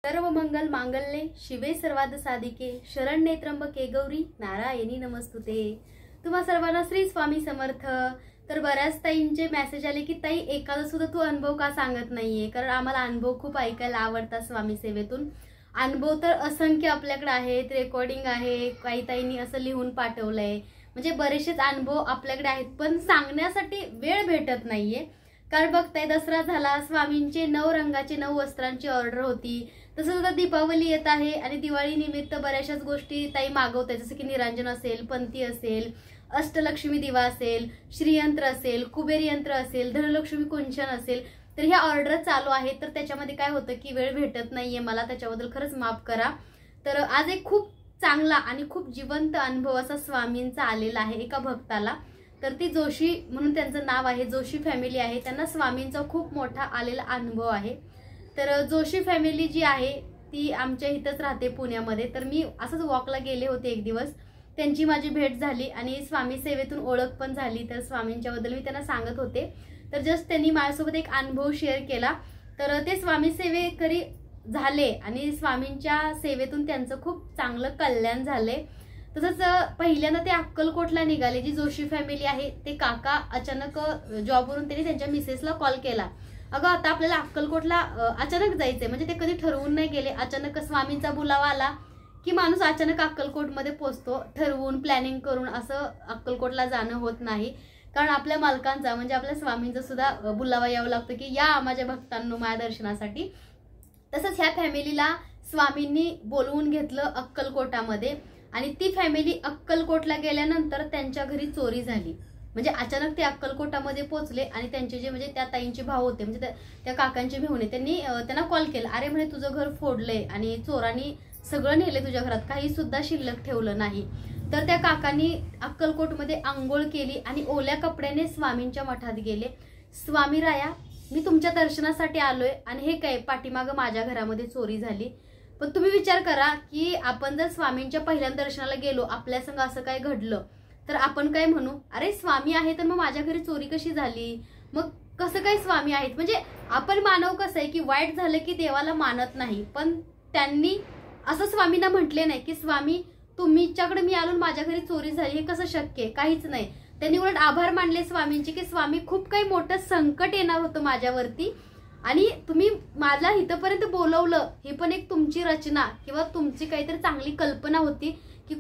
सर्व मंगल मांगल्ये शिवे सर्वाद साधिके शरण्ये त्र्यंबके गौरी नारायणी नमस्तुते। तुम्हा सर्वांना श्री स्वामी समर्थ। तर बऱ्याच ताईंचे मेसेज आले की ताई एखादा सुद्धा तू अनुभव का सांगत नाहीये, कारण आम्हाला अनुभव खूप ऐकायला आवडतात स्वामी सेवेतून। अनुभव तर असंख्य आपल्याकडे आहेत, रेकॉर्डिंग आहे, काही ताईंनी असं लिहून पाठवलंय, म्हणजे बरेचसेच अनुभव आपल्याकडे आहेत, पण सांगण्यासाठी वेळ भेटत नाहीये। कारण बघताय दसरा झाला, स्वामींचे 9 रंगाचे 9 वस्त्रांची ऑर्डर होती, तसंच आता दीपावली येत आहे आणि दिवाळी निमित्त बऱ्याचशाच गोष्टी ताई मागवतात, जसं की निरांजन असेल, पंथी असेल, अष्टलक्ष्मी दिवा असेल, श्रीयंत्र असेल, कुबेर यंत्र असेल, धनलक्ष्मी कुंचन असेल, तर ह्या ऑर्डर चालू आहेत। तर त्याच्यामध्ये काय होतं की वेळ भेटत नाहीये मला, त्याच्याबद्दल खरंच माफ करा। तर आज एक खूप चांगला आणि खूप जिवंत अनुभव असा स्वामींचा आलेला आहे एका भक्ताला। तर ती जोशी म्हणून त्यांचं नाव आहे, जोशी फॅमिली आहे, त्यांना स्वामींचा खूप मोठा आलेला अनुभव आहे। तर जोशी फॅमिली जी आहे ती आमच्या इथंच राहते पुण्यामध्ये। तर मी असंच वॉकला गेले होते एक दिवस, त्यांची माझी भेट झाली आणि स्वामी सेवेतून ओळख पण झाली। तर स्वामींच्या बद्दल मी त्यांना सांगत होते, तर जस्ट त्यांनी माझ्यासोबत एक अनुभव शेअर केला। तर ते स्वामी सेवेकरी झाले आणि स्वामींच्या सेवेतून त्यांचं खूप चांगलं कल्याण झाले। तसंच पहिल्यांदा ते अक्कलकोटला निघाले, जी जोशी फॅमिली आहे ते काका अचानक जॉबवरून त्यांनी त्यांच्या मिसेसला कॉल केला, अगं आता आपल्याला अक्कलकोटला अचानक जायचंय, म्हणजे ते कधी ठरवून नाही गेले, अचानक स्वामींचा बुलावा आला की माणूस अचानक अक्कलकोटमध्ये पोहोचतो। ठरवून प्लॅनिंग करून असं अक्कलकोटला जाणं होत नाही, कारण आपल्या मालकांचा म्हणजे आपल्या स्वामींचा सुद्धा बुलावा यावं लागतो की या माझ्या भक्तांनो माझ्या दर्शनासाठी। तसंच ह्या फॅमिलीला स्वामींनी बोलवून घेतलं अक्कलकोटामध्ये आणि ती फॅमिली अक्कलकोटला गेल्यानंतर त्यांच्या घरी चोरी झाली। म्हणजे अचानक ते अक्कलकोटामध्ये पोहोचले आणि त्यांचे जे म्हणजे त्या ताईंचे भाऊ होते, म्हणजे त्या काकांचे मेहुणे, त्यांनी त्यांना कॉल केला, अरे म्हणे तुझं घर फोडलंय आणि चोरांनी सगळं नेले तुझ्या घरात, काही सुद्धा शिल्लक ठेवलं नाही। तर त्या काकांनी अक्कलकोटमध्ये आंघोळ केली आणि ओल्या कपड्याने स्वामींच्या मठात गेले, स्वामी राया मी तुमच्या दर्शनासाठी आलोय आणि हे काय पाठीमागं माझ्या घरामध्ये चोरी झाली। पण तुम्ही विचार करा की आपण जर स्वामींच्या पहिल्या दर्शनाला गेलो, आपल्या संग असं काय घडलं तर आपण काय म्हणू, अरे स्वामी आहे तर मग माझ्या घरी चोरी कशी झाली, मग कसं काय स्वामी आहेत। म्हणजे आपण मानव कसं आहे की वाईट झालं की देवाला मानत नाही, पण त्यांनी असं स्वामींना म्हटले नाही की स्वामी तुमच्याकडे मी आलो माझ्या घरी चोरी झाली, हे कसं शक्य आहे, काहीच नाही। त्यांनी उलट आभार मानले स्वामींचे की स्वामी खूप काही मोठं संकट येणार होतं माझ्यावरती आणि तुम्ही मला इथपर्यंत बोलवलं, हे पण एक तुमची रचना किंवा तुमची काहीतरी चांगली कल्पना होती की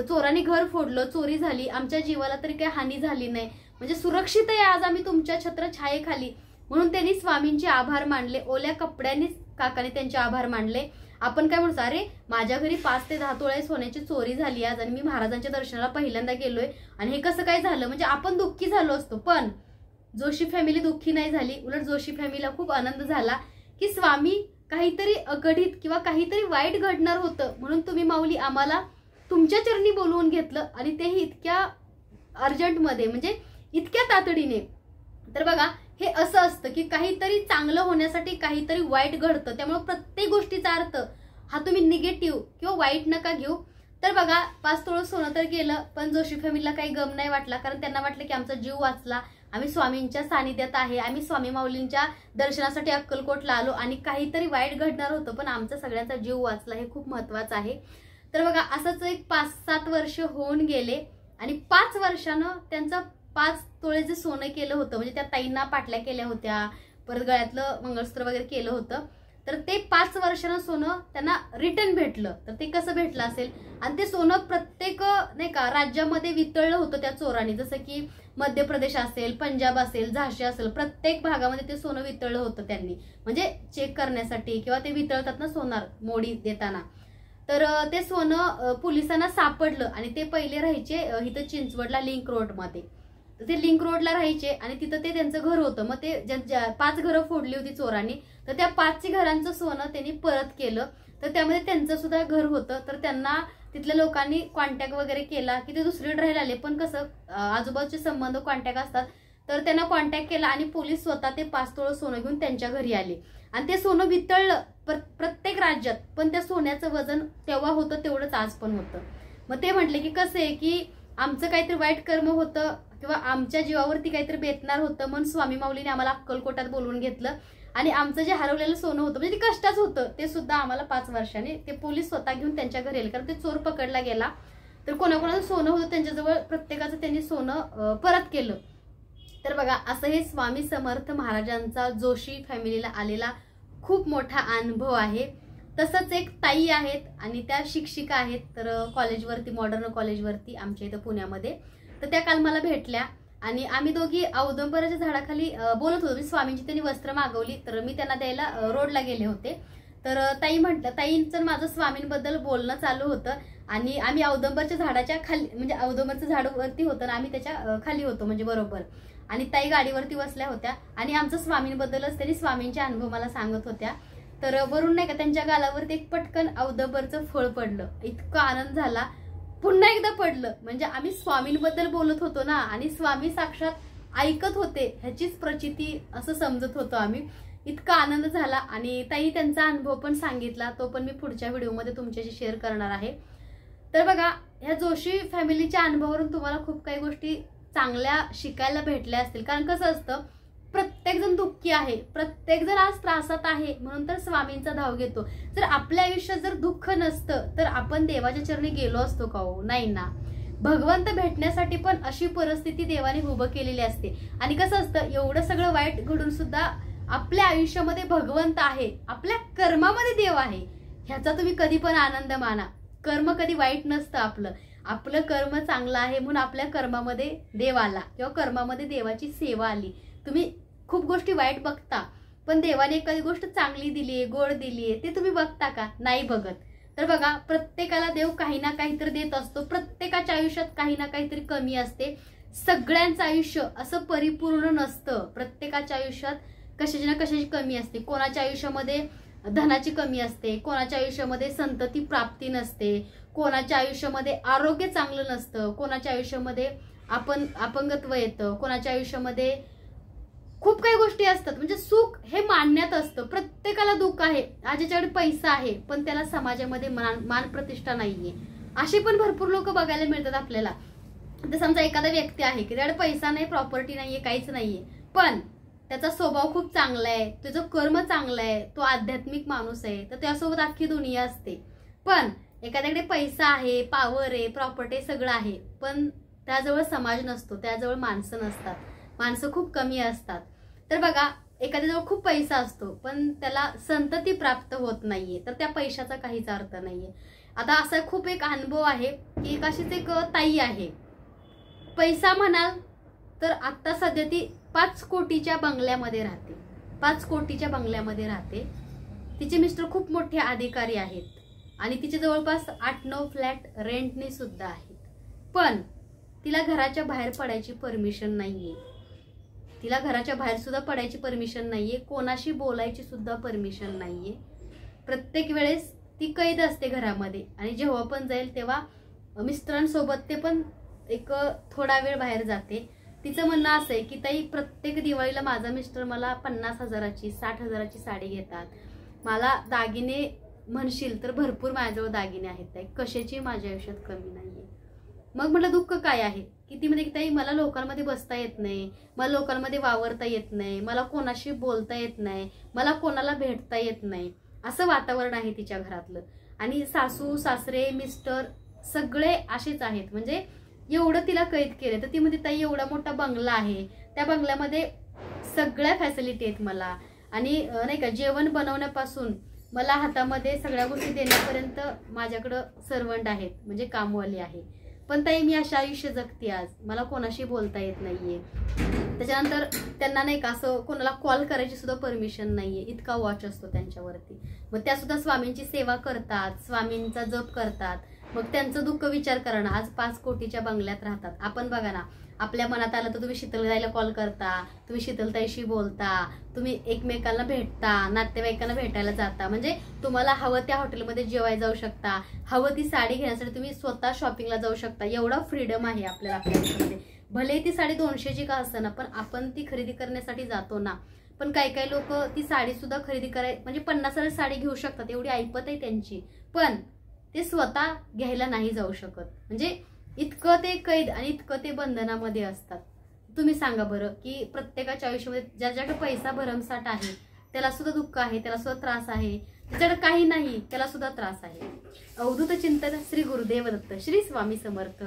चोरांनी घर फोडलं, चोरी झाली, आमच्या जीवाला तरी काही हानी झाली नाही, म्हणजे सुरक्षित आहे आज आम्ही तुमच्या छत्रछायेखाली। म्हणून त्यांनी स्वामींचे आभार मानले, ओल्या कपड्यांनीच काकाने त्यांचे आभार मानले। आपण काय म्हणतो, अरे माझ्या घरी 5 ते 10 तोळे सोन्याची चोरी झाली आज आणि मी महाराजांच्या दर्शनाला पहिल्यांदा गेलोय आणि हे कसं काय झालं, म्हणजे आपण दुःखी झालो असतो। पण जोशी फॅमिली दुःखी नाही झाली, उलट जोशी फॅमिलीला खूप आनंद झाला की स्वामी काहीतरी अघटित किंवा काहीतरी वाईट घडणार होतं, म्हणून तुम्ही माऊली आम्हाला तुमच्या चरणी बोलवून घेतलं आणि तेही इतक्या अर्जंटमध्ये, म्हणजे इतक्या तातडीने। तर बघा हे असं असतं की काहीतरी चांगलं होण्यासाठी काहीतरी वाईट घडतं, त्यामुळे प्रत्येक गोष्टीचा अर्थ हा तुम्ही निगेटिव्ह किंवा वाईट नका घेऊ। तर बघा 5 तोळं सोनं तर गेलं, पण जोशी फॅमिलीला काही गम नाही वाटला, कारण त्यांना वाटलं की आमचा जीव वाचला, आम्ही स्वामींच्या सानिध्यात आहे, आम्ही स्वामी माऊलींच्या दर्शनासाठी अक्कलकोटला आलो आणि काहीतरी वाईट घडणार होतं पण आमचा सगळ्यांचा जीव वाचला, हे खूप महत्वाचं आहे। तर बघा असंच एक 5-7 वर्ष होऊन गेले आणि 5 वर्षानं त्यांचं 5 तोळे जे सोनं केलं होतं, म्हणजे त्या ताईंना पाटल्या केल्या होत्या, परत गळ्यातलं मंगळसूत्र वगैरे केलं होतं, तर ते 5 वर्षानं सोनं त्यांना रिटर्न भेटलं। तर ते कसं भेटलं असेल, आणि ते सोनं प्रत्येक नाही का राज्यामध्ये वितळलं होतं त्या चोरांनी, जसं की मध्य प्रदेश असेल, पंजाब असेल, झाशी असेल, प्रत्येक भागामध्ये ते सोनं वितळलं होतं त्यांनी, म्हणजे चेक करण्यासाठी किंवा ते वितळतात ना सोनार मोडी देताना। तर ते सोनं पोलिसांना सापडलं आणि ते पहिले राहायचे इथं चिंचवडला लिंक रोडमध्ये, तर ते लिंक रोडला राहायचे आणि तिथं ते त्यांचं घर होतं। मग ते 5 घरं फोडली होती चोरांनी, तर त्या 5 घरांचं सोनं त्यांनी परत केलं, तर त्यामध्ये त्यांचं सुद्धा घर होतं। तर त्यांना तिथल्या लोकांनी कॉन्टॅक्ट वगैरे केला की ते दुसरीकडे राहायला आले, पण कसं आजूबाजूचे संबंध कॉन्टॅक्ट असतात, तर त्यांना कॉन्टॅक्ट केला आणि पोलीस स्वतः ते 5 तोळं सोनं घेऊन त्यांच्या घरी आले आणि ते सोनं वितळलं प्रत्येक राज्यात, पण त्या सोन्याचं वजन तेव्हा होतं तेवढंच आज पण होतं। मग ते म्हटले की कसं आहे की आमचं काहीतरी वाईट कर्म होतं किंवा आमच्या जीवावरती काहीतरी बेतणार होतं, म्हणून स्वामी माऊलीने आम्हाला अक्कलकोटात बोलवून घेतलं आणि आमचं जे हरवलेलं सोनं होतं म्हणजे ते कष्टाचं होतं ते सुद्धा आम्हाला 5 वर्षांनी ते पोलीस स्वतः घेऊन त्यांच्या घरी आले, कारण ते चोर पकडला गेला. तर कोणाकोणाचं सोनं होतं त्यांच्याजवळ प्रत्येकाचं त्यांनी सोनं परत केलं. तर बघा असं हे स्वामी समर्थ महाराजांचा जोशी फॅमिलीला आलेला खूप मोठा अनुभव आहे. तसंच एक ताई आहेत आणि त्या शिक्षिका आहेत, तर कॉलेजवरती मॉडर्न कॉलेजवरती आमच्या इथं पुण्यामध्ये. तर त्या काल मला भेटल्या आणि आम्ही दोघी औदुंबराच्या झाडाखाली बोलत होतो. स्वामींची त्यांनी वस्त्र मागवली, तर मी त्यांना द्यायला रोडला गेले होते. तर ताई म्हटलं, ताईंचं माझं स्वामींबद्दल बोलणं चालू होतं आणि आम्ही औदुंबरच्या झाडाच्या खाली म्हणजे औदुंबरचं झाडावरती होतं ना, आम्ही त्याच्या खाली होतो म्हणजे बरोबर. आणि ताई गाडीवरती बसल्या होत्या आणि आमचं स्वामींबद्दलच त्यांनी स्वामींचे अनुभव मला सांगत होत्या. तर वरून नाही का त्यांच्या गालावरती एक पटकन औदुंबरचं फळ पडलं. इतका आनंद झाला, पुन्हा एकदा पडलं. म्हणजे आम्ही स्वामींबद्दल बोलत होतो ना आणि स्वामी साक्षात ऐकत होते ह्याचीच प्रचिती असं समजत होतो आम्ही. इतका आनंद झाला आणि ताई त्यांचा अनुभव पण सांगितला, तो पण मी पुढच्या व्हिडिओमध्ये तुमच्याशी शेअर करणार आहे. तर बघा ह्या जोशी फॅमिलीच्या अनुभवावरून तुम्हाला खूप काही गोष्टी चांगल्या शिकायला भेटल्या असतील. कारण कसं असतं, प्रत्येक जण दुःखी आहे, प्रत्येक जण आज त्रासात आहे, म्हणून तर स्वामींचा धाव घेतो. जर आपल्या आयुष्यात जर दुःख नसतं तर आपण देवाच्या चरणी गेलो असतो का हो? नाही ना. भगवंत भेटण्यासाठी पण अशी परिस्थिती देवाने उभं केलेली असते. आणि कसं असतं, एवढं सगळं वाईट घडून सुद्धा आपल्या आयुष्यामध्ये भगवंत आहे, आपल्या कर्मामध्ये देव आहे, ह्याचा तुम्ही कधी पण आनंद माना. कर्म कधी वाईट नसतं आपलं. आपलं कर्म चांगलं आहे म्हणून आपल्या कर्मामध्ये देव आला किंवा कर्मामध्ये देवाची सेवा आली. तुम्ही खूप गोष्टी वाईट बघता, पण देवाने एखादी गोष्ट चांगली दिलीये, गोड दिलीये, ते तुम्ही बघता का? नाही बघत. तर बघा प्रत्येकाला देव काही ना काहीतरी देत असतो. प्रत्येकाच्या आयुष्यात काही ना काहीतरी कमी असते. सगळ्यांचं आयुष्य असं परिपूर्ण नसतं. प्रत्येकाच्या आयुष्यात कशाची ना कशाची कमी असते. कोणाच्या आयुष्यामध्ये धनाची कमी असते, कोणाच्या आयुष्यामध्ये संतती प्राप्ती नसते, कोणाच्या आयुष्यामध्ये आरोग्य चांगलं नसतं, कोणाच्या आयुष्यामध्ये अपंगत्व येतं, कोणाच्या आयुष्यामध्ये खूप काही गोष्टी असतात. म्हणजे सुख हे मानण्यात असतं. प्रत्येकाला दुःख आहे. आज ज्याच्याकडे पैसा आहे पण त्याला समाजामध्ये मान प्रतिष्ठा नाहीये, असे पण भरपूर लोक बघायला मिळतात आपल्याला. तर समजा एखादा व्यक्ती आहे की त्याच्याकडे पैसा नाही, प्रॉपर्टी नाहीये, काहीच नाहीये, पण त्याचा स्वभाव खूप चांगला आहे, त्याचं कर्म चांगलं आहे, तो आध्यात्मिक माणूस आहे, तर त्यासोबत अख्खी दुनिया असते. पण एखाद्याकडे पैसा आहे, पॉवर आहे, प्रॉपर्टी सगळं आहे, पण त्याजवळ समाज नसतो, त्याजवळ माणसं नसतात, माणसं खूप कमी असतात. तर बघा एखाद्याजवळ खूप पैसा असतो पण त्याला संतती प्राप्त होत नाहीये, तर त्या पैशाचा काहीच अर्थ नाहीये. आता असा खूप एक अनुभव आहे की अशीच एक ताई आहे, पैसा म्हणाल तर आता सध्या ती 5 कोटीच्या बंगल्यामध्ये राहते. 5 कोटीच्या बंगल्यामध्ये राहते. तिचे मिस्टर खूप मोठे अधिकारी आहेत आणि तिचे जवळपास 8-9 फ्लॅट रेंटने सुद्धा आहेत. पण तिला घराच्या बाहेर पडायची परमिशन नाहीये. तिला घराच्या बाहेर सुद्धा पडायची परमिशन नाहीये, कोणाशी बोलायची सुद्धा परमिशन नाहीये. प्रत्येक वेळेस ती कैद असते घरामध्ये आणि जेव्हा पण जाईल तेव्हा मिस्टरांसोबत ते पण एक थोडा वेळ बाहेर जाते. तिचं म्हणणं असं आहे की ताई प्रत्येक दिवाळीला माझा मिस्टर मला 50,000ची 60,000ची साडी घेतात. मला दागिने म्हणशील तर भरपूर माझ्याजवळ दागिने आहेत ताई, कशाची माझ्या आयुष्यात कमी नाहीये. मग म्हटलं दुःख काय आहे? की ती म्हणजे ताई मला लोकांमध्ये बसता येत नाही, मला लोकांमध्ये वावरता येत नाही, मला कोणाशी बोलता येत नाही, मला कोणाला भेटता येत नाही, असं वातावरण आहे तिच्या घरातलं. आणि सासू सासरे मिस्टर सगळे असेच आहेत. म्हणजे एवढं तिला कैद केलं. तर ती म्हणते ताई एवढा मोठा बंगला आहे, त्या बंगल्यामध्ये सगळ्या फॅसिलिटी आहेत मला, आणि नाही का जेवण बनवण्यापासून मला हातामध्ये सगळ्या गोष्टी देण्यापर्यंत माझ्याकडं सर्वंट आहेत, म्हणजे कामवाली आहे. पण ताई मी अशा आयुष्य जगते आज, मला कोणाशी बोलता येत नाहीये. त्याच्यानंतर त्यांना नाही का असं कोणाला कॉल करायची सुद्धा परमिशन नाहीये, इतका वॉच असतो त्यांच्यावरती. मग त्या सुद्धा स्वामींची सेवा करतात, स्वामींचा जप करतात. मग त्यांचं दुःख विचार करा ना, आज 5 कोटीच्या बंगल्यात राहतात. आपण बघा ना, आपल्या मनात आलं तर तुम्ही शीतलताईला कॉल करता, तुम्ही शीतलताईशी बोलता, तुम्ही एकमेकांना भेटता, नातेवाईकांना भेटायला जाता. म्हणजे तुम्हाला हवं त्या हॉटेलमध्ये जेवायला जाऊ शकता, हवं ती साडी घेण्यासाठी तुम्ही स्वतः शॉपिंगला जाऊ शकता. एवढा फ्रीडम आहे आपल्याला आपल्या आयुष्यामध्ये. भले ती साडी 200ची का असताना पण आपण ती खरेदी करण्यासाठी जातो ना. पण काही काही लोक ती साडी सुद्धा खरेदी म्हणजे 50,000 साडी घेऊ शकतात, एवढी ऐपत आहे त्यांची, पण ते स्वतः घ्यायला नाही जाऊ शकत. म्हणजे इतकं ते कैद आणि इतकं ते बंधनामध्ये असतात. तुम्ही सांगा बरं की प्रत्येकाच्या आयुष्यामध्ये ज्याच्याकडे पैसा भरमसाठ आहे त्याला सुद्धा दुःख आहे, त्याला सुद्धा त्रास आहे, त्याच्याकडे काही नाही त्याला सुद्धा त्रास आहे. अवधूत चिंतन श्री गुरुदेव दत्त श्री स्वामी समर्थ.